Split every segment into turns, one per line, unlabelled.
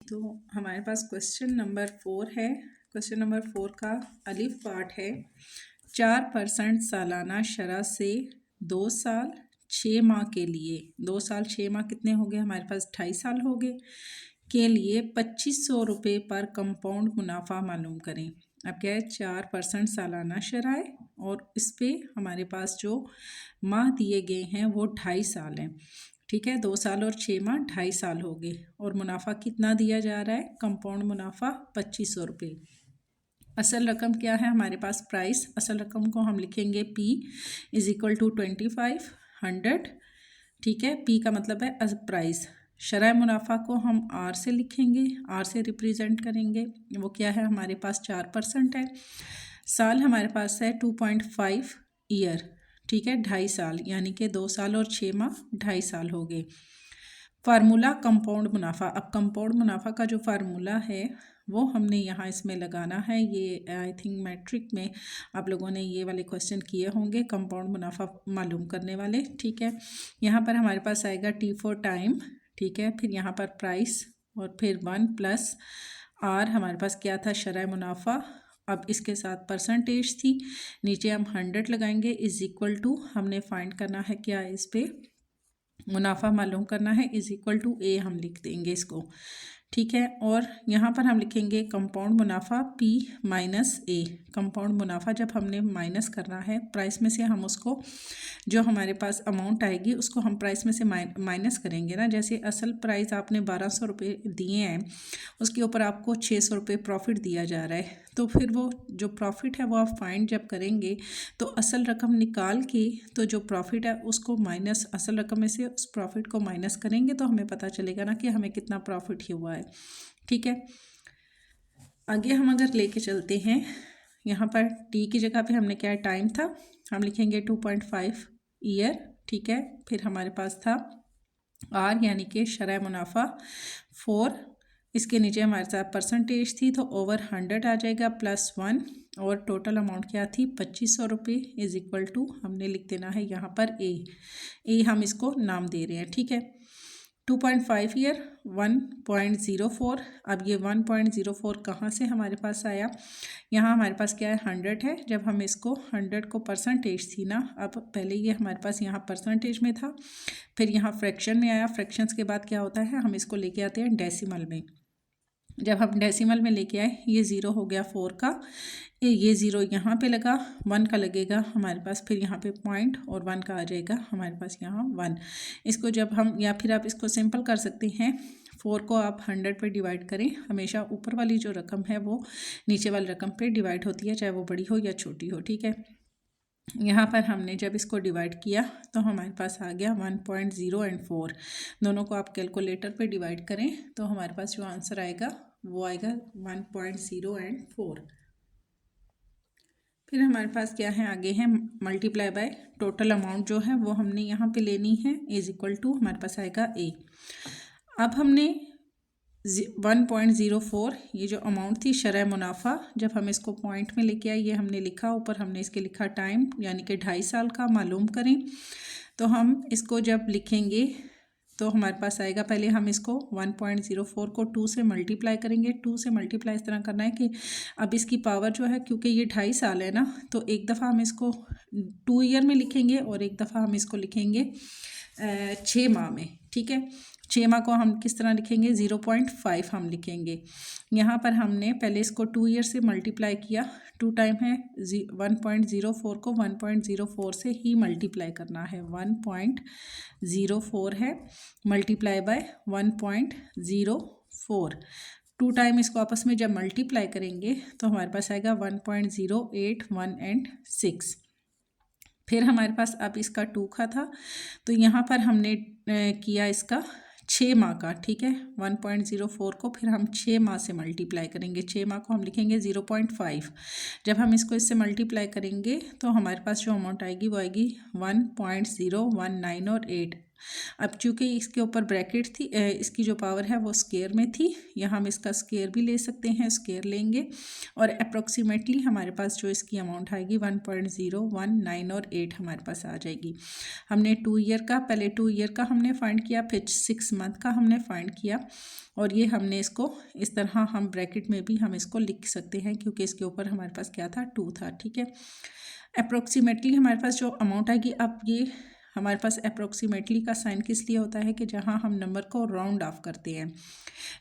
तो हमारे पास question number 4 है। क्वेश्चन नंबर 4 का अलिफ पार्ट है 4% सालाना शरह से 2 साल 6 माह के लिए 2 साल 6 माह कितने हो गए हमारे पास 2.5 साल हो गए के लिए 2500 रुपये पर कंपाउंड मुनाफा मालूम करें। अब क्या है 4% सालाना शरह है और इस पर हमारे पास जो माह दिए गए हैं वो 2.5 साल हैं। ठीक है, 2 साल और 6 माह 2.5 साल हो गए और मुनाफा कितना दिया जा रहा है कंपाउंड मुनाफा 2500 रुपये। असल रकम क्या है हमारे पास प्राइस, असल रकम को हम लिखेंगे P इज़ इक्वल टू 2500। ठीक है, P का मतलब है प्राइस। शरह मुनाफा को हम R से लिखेंगे, R से रिप्रेजेंट करेंगे, वो क्या है हमारे पास 4% है। साल हमारे पास है 2.5 ईयर। ठीक है, 2.5 साल यानी कि 2 साल और 6 माह 2.5 साल हो गए। फार्मूला कंपाउंड मुनाफा, अब कंपाउंड मुनाफा का जो फार्मूला है वो हमने यहाँ इसमें लगाना है। ये आई थिंक मैट्रिक में आप लोगों ने ये वाले क्वेश्चन किए होंगे कंपाउंड मुनाफा मालूम करने वाले। ठीक है, यहाँ पर हमारे पास आएगा T फॉर टाइम। ठीक है, फिर यहाँ पर प्राइस और फिर 1 प्लस R हमारे पास क्या था शरह मुनाफा। अब इसके साथ परसेंटेज थी, नीचे हम 100 लगाएंगे इज़ इक्वल टू हमने फाइंड करना है क्या इस पर मुनाफा मालूम करना है इज़ इक्वल टू A हम लिख देंगे इसको। ठीक है, और यहाँ पर हम लिखेंगे कंपाउंड मुनाफा P माइनस A। कंपाउंड मुनाफा जब हमने माइनस करना है प्राइस में से, हम उसको जो हमारे पास अमाउंट आएगी उसको हम प्राइस में से माइनस करेंगे ना। जैसे असल प्राइस आपने 1200 रुपये दिए हैं, उसके ऊपर आपको 600 रुपये प्रॉफिट दिया जा रहा है, तो फिर वो जो प्रॉफिट है वो आप फाइंड जब करेंगे तो असल रकम निकाल के तो जो प्रॉफिट है उसको माइनस, असल रकम में से उस प्रॉफिट को माइनस करेंगे तो हमें पता चलेगा ना कि हमें कितना प्रॉफिट ही हुआ है। ठीक है, आगे हम अगर लेके चलते हैं, यहाँ पर T की जगह पे हमने क्या टाइम था, हम लिखेंगे 2.5 ईयर। ठीक है, फिर हमारे पास था R यानी कि शरह मुनाफा 4, इसके नीचे हमारे साथ परसेंटेज थी तो ओवर 100 आ जाएगा प्लस 1, और टोटल अमाउंट क्या थी 2500 रुपये इज़ इक्वल टू हमने लिख देना है यहाँ पर ए हम इसको नाम दे रहे हैं। ठीक है, 2.5 ईयर 1.04। अब ये 1.04 कहाँ से हमारे पास आया, यहाँ हमारे पास क्या है 100 है। जब हम इसको 100 को परसेंटेज थी ना, अब पहले ये हमारे पास यहाँ परसेंटेज में था, फिर यहाँ फ्रैक्शन में आया, फ्रैक्शंस के बाद क्या होता है हम इसको लेके आते हैं डेसिमल में। जब हम डेसिमल में लेके आए ये 0 हो गया 4 का, ये 0 यहाँ पे लगा, 1 का लगेगा हमारे पास, फिर यहाँ पे पॉइंट और 1 का आ जाएगा हमारे पास यहाँ 1। इसको जब हम, या फिर आप इसको सिंपल कर सकते हैं, 4 को आप 100 पे डिवाइड करें, हमेशा ऊपर वाली जो रकम है वो नीचे वाली रकम पे डिवाइड होती है, चाहे वो बड़ी हो या छोटी हो। ठीक है, यहाँ पर हमने जब इसको डिवाइड किया तो हमारे पास आ गया 1.0 एंड 4। दोनों को आप कैलकुलेटर पे डिवाइड करें तो हमारे पास जो आंसर आएगा वो आएगा 1.0 एंड 4। फिर हमारे पास क्या है आगे है मल्टीप्लाई बाय टोटल अमाउंट जो है वो हमने यहाँ पे लेनी है इज इक्वल टू हमारे पास आएगा A। अब हमने 1.04 ये जो अमाउंट थी शरह मुनाफा, जब हम इसको पॉइंट में लेके आए, ये हमने लिखा, ऊपर हमने इसके लिखा टाइम यानी कि 2.5 साल का मालूम करें। तो हम इसको जब लिखेंगे तो हमारे पास आएगा, पहले हम इसको 1.04 को 2 से मल्टीप्लाई करेंगे। 2 से मल्टीप्लाई इस तरह करना है कि अब इसकी पावर जो है, क्योंकि ये 2.5 साल है ना, तो एक दफ़ा हम इसको 2 ईयर में लिखेंगे और एक दफ़ा हम इसको लिखेंगे 6 माह में। ठीक है, 6 माह को हम किस तरह लिखेंगे 0.5 हम लिखेंगे। यहाँ पर हमने पहले इसको 2 ईयर से मल्टीप्लाई किया, 2 टाइम है 1.04 को 1.04 से ही मल्टीप्लाई करना है, 1.04 है मल्टीप्लाई बाय 1.04। 2 टाइम इसको आपस में जब मल्टीप्लाई करेंगे तो हमारे पास आएगा 1.081 एंड 6। फिर हमारे पास अब इसका 2 का था तो यहाँ पर हमने किया इसका 6 माह का। ठीक है, 1.04 को फिर हम 6 माह से मल्टीप्लाई करेंगे, 6 माह को हम लिखेंगे 0.5। जब हम इसको इससे मल्टीप्लाई करेंगे तो हमारे पास जो अमाउंट आएगी वो आएगी 1.019 और 8। अब चूँकि इसके ऊपर ब्रैकेट थी, इसकी जो पावर है वो स्क्वायर में थी, यहाँ हम इसका स्क्वायर भी ले सकते हैं, स्क्वायर लेंगे और अप्रॉक्सीमेटली हमारे पास जो इसकी अमाउंट आएगी 1.019 और 8 हमारे पास आ जाएगी। हमने 2 ईयर का, पहले 2 ईयर का हमने फाइंड किया, फिर 6 मंथ का हमने फाइंड किया और ये हमने इसको इस तरह हम ब्रैकेट में भी हम इसको लिख सकते हैं क्योंकि इसके ऊपर हमारे पास क्या था, 2 था। ठीक है, अप्रॉक्सीमेटली हमारे पास जो अमाउंट आएगी, अब ये हमारे पास अप्रॉक्सीमेटली का साइन किस लिए होता है कि जहाँ हम नंबर को राउंड ऑफ करते हैं।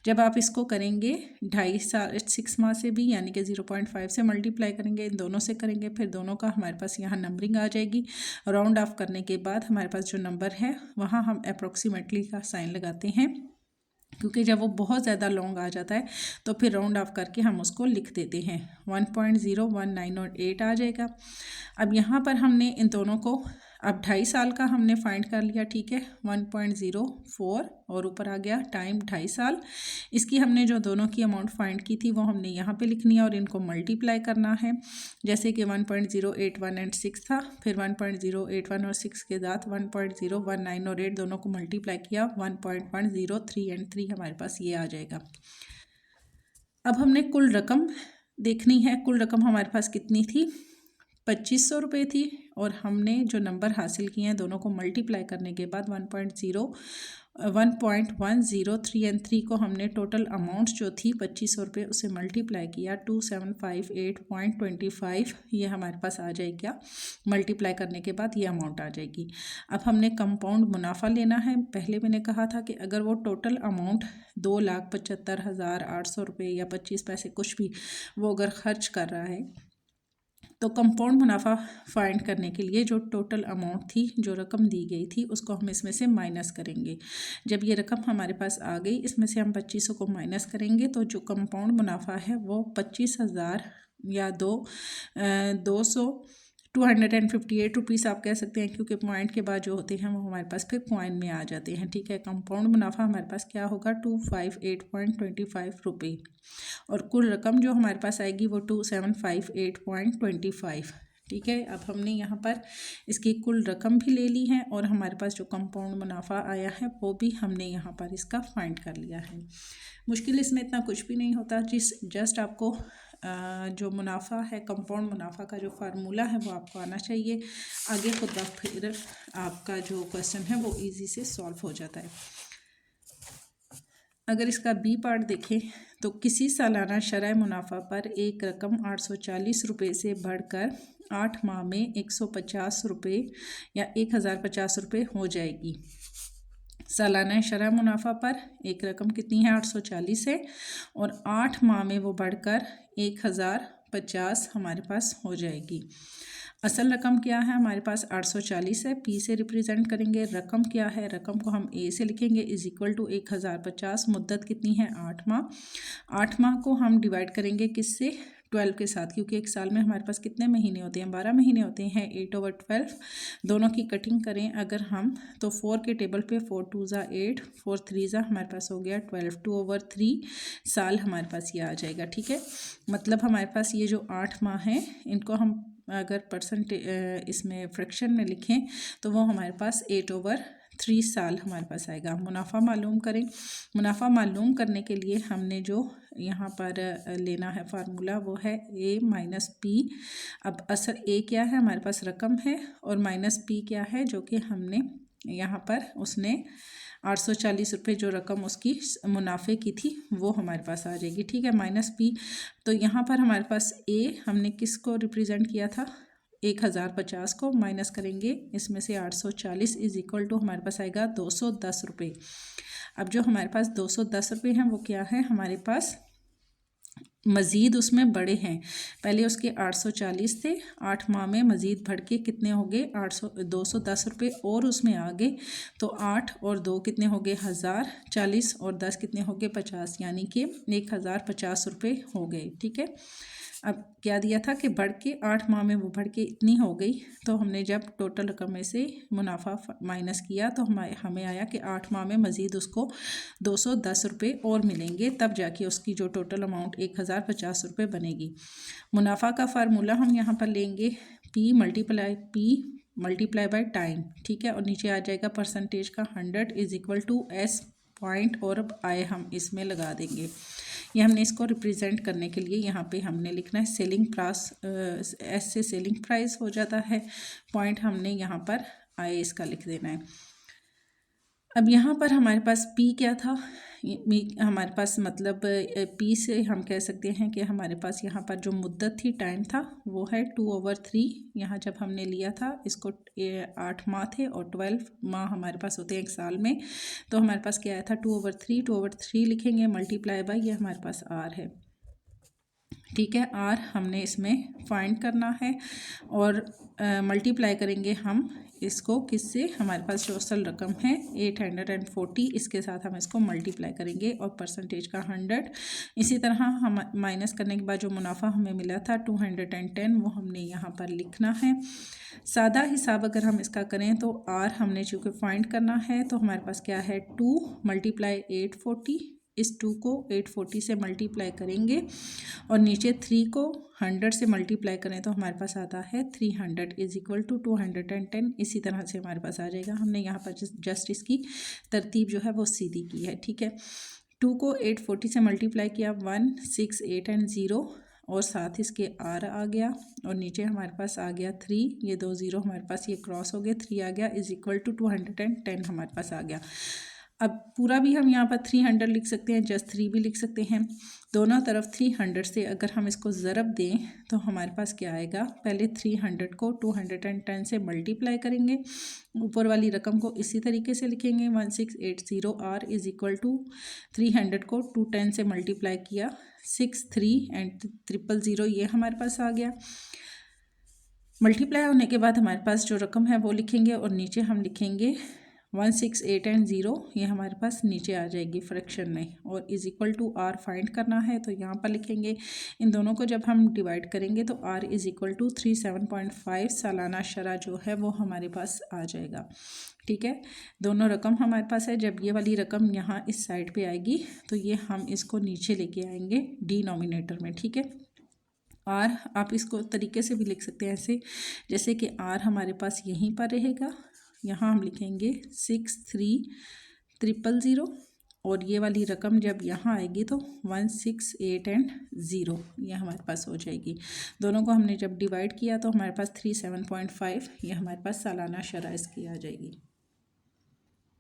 जब आप इसको करेंगे 2.5 साल 6 माह से भी, यानी कि 0.5 से मल्टीप्लाई करेंगे, इन दोनों से करेंगे, फिर दोनों का हमारे पास यहाँ नंबरिंग आ जाएगी। राउंड ऑफ करने के बाद हमारे पास जो नंबर है वहाँ हम अप्रॉक्सीमेटली का साइन लगाते हैं, क्योंकि जब वो बहुत ज़्यादा लॉन्ग आ जाता है तो फिर राउंड ऑफ करके हम उसको लिख देते हैं। 1.019 और 8 आ जाएगा। अब यहाँ पर हमने इन दोनों को, अब 2.5 साल का हमने फाइंड कर लिया। ठीक है, 1.04 और ऊपर आ गया टाइम 2.5 साल। इसकी हमने जो दोनों की अमाउंट फाइंड की थी वो हमने यहाँ पे लिखनी है और इनको मल्टीप्लाई करना है। जैसे कि 1.081 एंड 6 था, फिर 1.081 और 6 के साथ 1.019 और 8 दोनों को मल्टीप्लाई किया, 1.103 एंड 3 हमारे पास ये आ जाएगा। अब हमने कुल रकम देखनी है। कुल रकम हमारे पास कितनी थी, 2500 रुपये थी और हमने जो नंबर हासिल किए हैं दोनों को मल्टीप्लाई करने के बाद 1.103 एंड 3 को हमने टोटल अमाउंट जो थी 2500 रुपये उसे मल्टीप्लाई किया 2758.25, ये हमारे पास आ जाएगा। मल्टीप्लाई करने के बाद ये अमाउंट आ जाएगी। अब हमने कंपाउंड मुनाफा लेना है। पहले मैंने कहा था कि अगर वो टोटल अमाउंट 2,75,800 रुपये या 25 पैसे कुछ भी वो अगर खर्च कर रहा है तो कंपाउंड मुनाफा फाइंड करने के लिए जो टोटल अमाउंट थी, जो रकम दी गई थी, उसको हम इसमें से माइनस करेंगे। जब ये रकम हमारे पास आ गई, इसमें से हम 2500 को माइनस करेंगे तो जो कंपाउंड मुनाफा है वो 25,000 या 258 रुपीज़ आप कह सकते हैं, क्योंकि पॉइंट के बाद जो होते हैं वो हमारे पास फिर कॉइन में आ जाते हैं। ठीक है, कंपाउंड मुनाफा हमारे पास क्या होगा, 258.25 रुपये और कुल रकम जो हमारे पास आएगी वो 2758.25। ठीक है, अब हमने यहाँ पर इसकी कुल रकम भी ले ली है और हमारे पास जो कंपाउंड मुनाफा आया है वो भी हमने यहाँ पर इसका फाइंड कर लिया है। मुश्किल इसमें इतना कुछ भी नहीं होता, जस्ट आपको जो मुनाफा है, कंपाउंड मुनाफा का जो फार्मूला है वो आपको आना चाहिए। आगे खुद ब फिर आपका जो क्वेश्चन है वो इजी से सॉल्व हो जाता है। अगर इसका बी पार्ट देखें तो किसी सालाना शरह मुनाफा पर एक रकम 840 रुपये से बढ़कर 8 माह में 150 रुपये या 1050 रुपये हो जाएगी। सालाना शरह मुनाफा पर एक रकम कितनी है, 840 है और 8 माह में वो बढ़कर 1050 हमारे पास हो जाएगी। असल रकम क्या है, हमारे पास 840 है, पी से रिप्रेजेंट करेंगे। रकम क्या है, रकम को हम ए से लिखेंगे, इज इक्वल टू 1050। मुद्दत कितनी है, 8 माह। 8 माह को हम डिवाइड करेंगे किससे, 12 के साथ, क्योंकि एक साल में हमारे पास कितने महीने होते हैं, 12 महीने होते हैं। 8/12 दोनों की कटिंग करें अगर हम तो 4 के टेबल पे 4 2 ज़ा 8, 4 3 ज़ा हमारे पास हो गया 12, 2/3 साल हमारे पास ये आ जाएगा। ठीक है, मतलब हमारे पास ये जो 8 माह हैं इनको हम अगर परसेंटेज इसमें फ्रैक्शन में लिखें तो वो हमारे पास 8/3 साल हमारे पास आएगा। मुनाफा मालूम करें। मुनाफा मालूम करने के लिए हमने जो यहाँ पर लेना है फार्मूला वो है ए माइनस पी। अब असल ए क्या है, हमारे पास रकम है और माइनस पी क्या है, जो कि हमने यहाँ पर उसने 840 रुपये जो रकम उसकी मुनाफे की थी वो हमारे पास आ जाएगी। ठीक है, माइनस पी। तो यहाँ पर हमारे पास ए हमने किसको रिप्रेजेंट किया था, 1050 को, माइनस करेंगे इसमें से 840 इज इक्वल टू हमारे पास आएगा 210 रुपये। अब जो हमारे पास 210 रुपये हैं वो क्या है, हमारे पास मज़ीद उसमें बड़े हैं। पहले उसके 840 थे, 8 माह में मज़ीद बढ़ के कितने हो गए, 210 रुपये और उसमें आ गए तो 8 और 2 कितने हो गए, 1040 और 10 कितने हो गए, 50, यानी कि 1050 रुपये हो गए। ठीक है, अब क्या दिया था कि बढ़ के 8 माह में वो बढ़ के इतनी हो गई, तो हमने जब टोटल रकम में से मुनाफा माइनस किया तो हमें आया कि 8 माह में मज़ीद उसको 210 रुपये और मिलेंगे, तब जाके उसकी जो टोटल अमाउंट 1050 रुपये बनेगी। मुनाफा का फार्मूला हम यहाँ पर लेंगे P multiply P multiply by time, ठीक है। और नीचे आ जाएगा परसेंटेज का 100 is equal to S point और आई हम इसमें लगा देंगे। ये हमने इसको रिप्रेजेंट करने के लिए यहाँ पे हमने लिखना है सेलिंग प्राइस, एस से सेलिंग प्राइस हो जाता है, पॉइंट हमने यहाँ पर आई इसका लिख देना है। अब यहाँ पर हमारे पास पी क्या था, हमारे पास मतलब पी से हम कह सकते हैं कि हमारे पास यहाँ पर जो मुद्दत थी, टाइम था, वो है 2/3। यहाँ जब हमने लिया था इसको 8 माह थे और 12 माह हमारे पास होते हैं एक साल में, तो हमारे पास क्या आया था 2/3 लिखेंगे, मल्टीप्लाई बाय ये हमारे पास आर है, ठीक है। आर हमने इसमें फाइंड करना है और मल्टीप्लाई करेंगे हम इसको किससे, हमारे पास जो असल रकम है 840, इसके साथ हम इसको मल्टीप्लाई करेंगे और परसेंटेज का 100। इसी तरह हम माइनस करने के बाद जो मुनाफा हमें मिला था 210, वो हमने यहाँ पर लिखना है। सादा हिसाब अगर हम इसका करें तो आर हमने चूँकि फाइंड करना है, तो हमारे पास क्या है 2 × 840, इस 2 को 840 से मल्टीप्लाई करेंगे और नीचे 3 को 100 से मल्टीप्लाई करें तो हमारे पास आता है 300 इज इक्वल टू 210। इसी तरह से हमारे पास आ जाएगा। हमने यहाँ पर जस्ट इसकी तरतीब जो है वो सीधी की है, ठीक है। 2 को 840 से मल्टीप्लाई किया, 1 6 8 एंड 0 और साथ इसके आर आ गया और नीचे हमारे पास आ गया 3, ये 2 0 हमारे पास ये क्रॉस हो गए, 3 आ गया इज इक्वल टू 210 हमारे पास आ गया। अब पूरा भी हम यहाँ पर 300 लिख सकते हैं, जस्ट 3 भी लिख सकते हैं। दोनों तरफ 300 से अगर हम इसको ज़रब दें तो हमारे पास क्या आएगा, पहले 300 को 210 से मल्टीप्लाई करेंगे, ऊपर वाली रकम को इसी तरीके से लिखेंगे 1680 आर इज इक्वल टू 300 को 210 से मल्टीप्लाई किया, 63 एंड 000 ये हमारे पास आ गया। मल्टीप्लाई होने के बाद हमारे पास जो रकम है वो लिखेंगे और नीचे हम लिखेंगे 168 एंड 0, ये हमारे पास नीचे आ जाएगी फ्रैक्शन में, और is equal to R find करना है तो यहाँ पर लिखेंगे। इन दोनों को जब हम डिवाइड करेंगे तो आर इज इक्वल टू 37.5 सालाना शरह जो है वो हमारे पास आ जाएगा, ठीक है। दोनों रकम हमारे पास है। जब ये वाली रकम यहाँ इस साइड पे आएगी तो ये हम इसको नीचे लेके आएंगे डिनोमिनेटर में, ठीक है। आर आप इसको तरीके से भी लिख सकते हैं ऐसे, जैसे कि आर हमारे पास यहीं पर रहेगा, यहाँ हम लिखेंगे 63000 और ये वाली रकम जब यहाँ आएगी तो 168 एंड 0 ये हमारे पास हो जाएगी। दोनों को हमने जब डिवाइड किया तो हमारे पास 37.5 ये हमारे पास सालाना शरह इसकी आ जाएगी।